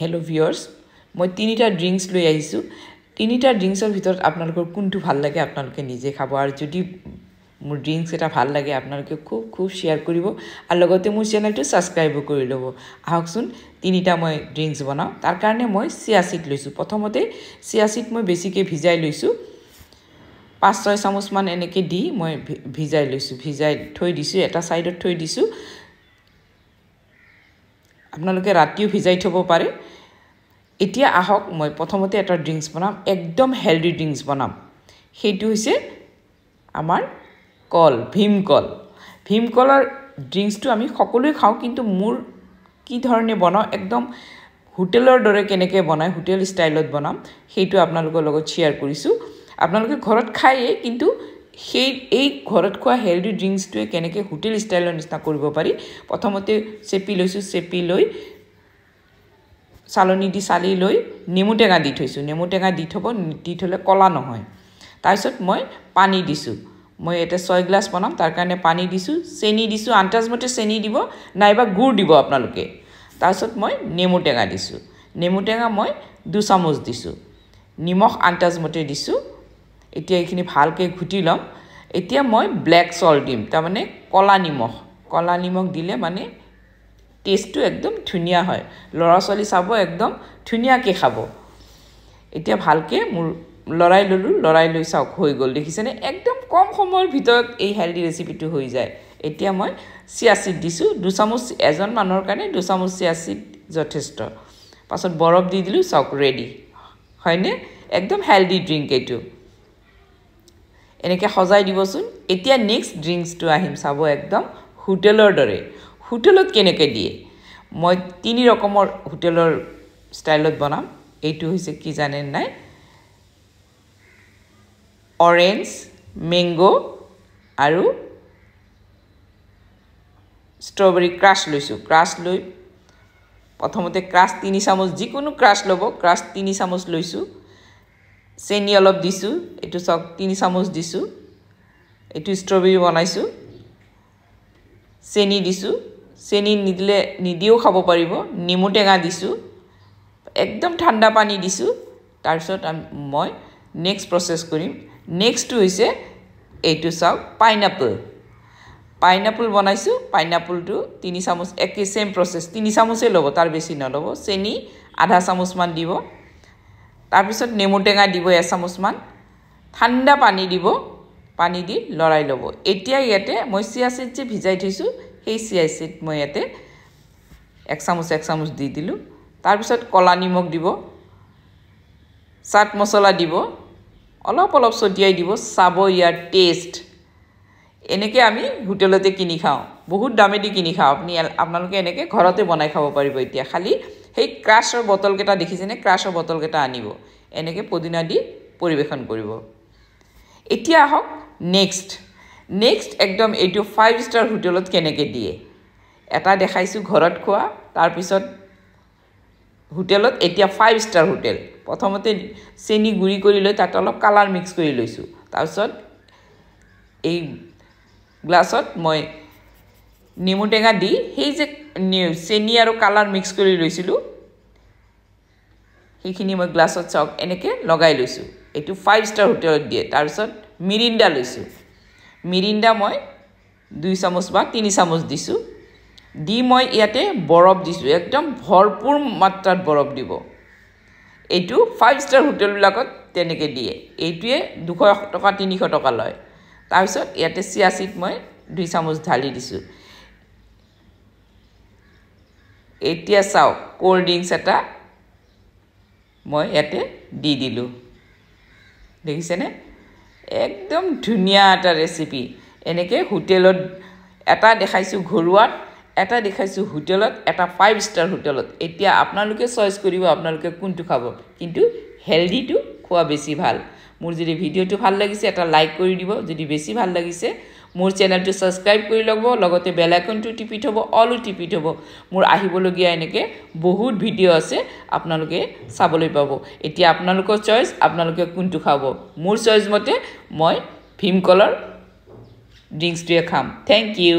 Hello viewers, মই তিনিটা drinks লৈ আহিছো তিনিটা ড্ৰিংকসৰ ভিতৰত আপোনালোকৰ কোনটো ভাল লাগে আপোনালোকে নিজে খাব আৰু যদি মোৰ ড্ৰিংকস এটা ভাল লাগে আপোনালোকে খুব শেয়াৰ কৰিব আৰু লগতে মোৰ চেনেলটো সাবস্ক্ৰাইব কৰি ল'ব আহকচোন তিনিটা মই ড্ৰিংকস বনাও তাৰ কাৰণে মই চিয়া সিড লৈছো প্ৰথমতে চিয়া সিড মই বেছিকৈ ভিজাই লৈছো 5-6 চামুচ মান এনেকৈ দি মই ভিজাই লৈছো ভিজাই থৈ দিছো এটা সাইডত থৈ দিছো আপোনালোকে ৰাতিও ভিজাই থব পাৰে এতিয়া আহক মই প্ৰথমতে এটা ড্ৰিংকস বনাম একদম হেলদি ড্ৰিংকস বনাম হেতু হৈছে আমাৰ কল ভীমকলৰ ড্ৰিংকসটো আমি সকলোৱে খাও কিন্তু মোৰ কি ধৰণে বনাও একদম হোটেলৰ দৰে কেনেকৈ বনাই হোটেল ষ্টাইলত বনাম হেতু আপোনালোকৰ লগত শেয়াৰ কৰিছো আপোনালোকে ঘৰত খায়ে কিন্তু এই ঘৰত খোৱা হেলদি ড্ৰিংকসটোৱে কেনেকৈ হোটেল ষ্টাইলৰ নিচিনা কৰিব পাৰি প্ৰথমতে চেপি লৈছো চেপি লৈ চালনি দি চালি লৈ নেমু টেঙা দি থৈছো নেমু টেঙা দি থলে কলা নহয় তাৰপিছত মই পানী দিছো মই এটা 6 গ্লাস বনাম তাৰ কাৰণে পানী দিছো চেনি দিছো আন্তাজমতে চেনি দিব নাইবা গুড় দিব আপোনালোকে তাৰপিছত মই নেমু টেঙা দিছো নেমু টেঙা মই 2 চামুচ দিছো নিমখ আন্তাজমতে দিছো এতিয়া এইখিনি ভালকৈ ঘুটি লম এতিয়া মই ব্ল্যাক সল্ট দিম তাৰ মানে কলা নিমখ দিলে মানে টেষ্টটো একদম ধুনিয়া হয় লৰা চলি চাব একদম ধুনিয়াকৈ খাব এতিয়া ভালকৈ মোৰ লৰাই লৈ চাওক হৈ গল দেখিছেনে একদম কম সময়ৰ ভিতৰত এই হেলদি ৰেচিপিটো হৈ যায় এতিয়া মই চিয়া সিড দিছো 2 চামুচ এজন মানুহৰ কাৰণে 2 চামুচ চিয়া সিড যথেষ্ট পাছত বৰফ দি দিলো চাওক ৰেডি হয়নে একদম হেলদি ড্ৰিংক এটো এনেকৈ সজাই দিবচোন এতিয়া নেক্সট ড্ৰিংকসটো আহিম চাব একদম হোটেলৰ দৰে হোটেলত কেনেকৈ দিয়ে মই তিনি ৰকমৰ হোটেলৰ ষ্টাইলত বনাম এইটো হৈছে কি জানেন নাই অৰেঞ্জ ম্যাঙ্গো আৰু ষ্ট্ৰবেৰী ক্ৰাশ লৈছো ক্ৰাশ লৈ প্ৰথমতে ক্ৰাশ 3 চামুচ যিকোনো ক্ৰাশ লব ক্ৰাশ 3 চামুচ লৈছো চেনি অলপ দিছো এটো সক 3 চামুচ দিছো এটো ষ্ট্ৰবেৰী বনাইছো চেনি দিছো চেনি নিদিও খাব পাৰিব নেমু টেঙা দিছো একদম ঠাণ্ডা পানী দিছো তাৰপিছত মই নেক্সট প্ৰসেস কৰিম নেক্সট হৈছে এইটো সক পাইনাপল বনাইছো পাইনাপলটো 3 চামুচ একে সেম প্ৰসেস 3 চামুচে লব তাৰ বেছি নলব চেনি আধা চামুচ মান দিব তাৰপিছত নেমু টেঙা দিব 1 চামুচ মান ঠাণ্ডা পানী দিব পানী দি লৰাই লব এতিয়া ইয়াতে মই চিয়া সিড যে ভিজাই থৈছো সেই চিয়া সিড মই ইয়াতে 1 চামুচ দি দিলো তাৰপিছত কলা নিমখ দিব চাট মছলা দিব অলপ ছটিয়াই দিব চাব ইয়াৰ টেষ্ট এনেকৈ আমি হোটেলতে কিনি খাও বহুত দামে দি কিনি খাও আপোনালোকে এনেকৈ ঘৰতে বনাই খাব পাৰিব এতিয়া খালি সেই ক্ৰাশৰ বটল কেটা দেখিছেনে ক্ৰাশৰ বটল কেটা আনিব এনেকৈ পদিনা দি পৰিবেশন কৰিব এতিয়া আহক নেক্সট একদম এইটো 5 ষ্টাৰ হোটেলত কেনেকৈ দিয়ে এটা দেখাইছো ঘৰত খোৱা তাৰ পিছত হোটেলত এতিয়া 5 ষ্টাৰ হোটেল প্ৰথমতে চেনি গুৰি কৰি লৈ তাত অলপ কালাৰ মিক্স কৰি লৈছো তাৰপিছত এই গ্লাছত মই নেমু টেঙা দি সেই যে চেনি আৰু কালাৰ মিক্স কৰি লৈছিলো সেইখিনি মই গ্লাছত চক এনেকৈ লগাই লৈছো এটো 5 ষ্টাৰ হোটেলত দিয়ে তাৰপিছত মিৰিণ্ডা লৈছো মিৰিণ্ডা মই 2 চামুচ বা 3 চামুচ দিছো দি মই ইয়াতে বৰফ দিছো একদম ভৰপুৰ মাত্ৰাত বৰফ দিব এটো 5 ষ্টাৰ হোটেল বিলাকত তেনেকৈ দিয়ে এইটোৱে 200 টকা 300 টকা লয় তাৰপিছত ইয়াতে চিয়া সিড মই 2 চামুচ ঢালি দিছো এতিয়া চাও কোল্ড ড্ৰিংকস এটা মই ইয়াতে দি দিলো দেখিছেনে একদম ধুনিয়া এটা ৰেচিপি এনেকৈ হোটেলত এটা দেখাইছো ঘৰুৱাত এটা দেখাইছো হোটেলত এটা 5 ষ্টাৰ হোটেলত এতিয়া আপোনালোকে চয়েস কৰিব আপোনালোকে কোনটো খাব কিন্তু হেলদিটো খোৱা বেছি ভাল মোৰ যদি ভিডিওটো ভাল লাগিছে এটা লাইক কৰি দিব যদি বেছি ভাল লাগিছে মোৰ চেনেলটো সাবস্ক্ৰাইব কৰি ল'ব লগতে বেল আইকনটো টিপি থব অল টিপি থব মোৰ আহিবলগীয়া এনেকৈ বহুত ভিডিও আছে আপোনালোকে চাবলৈ পাব এতিয়া আপোনালোকৰ চয়েস আপোনালোকে কোনটো খাব মোৰ চয়েস মতে মই ভীমকলৰ ড্ৰিংকসটোৱে খাম থ্যাংক ইউ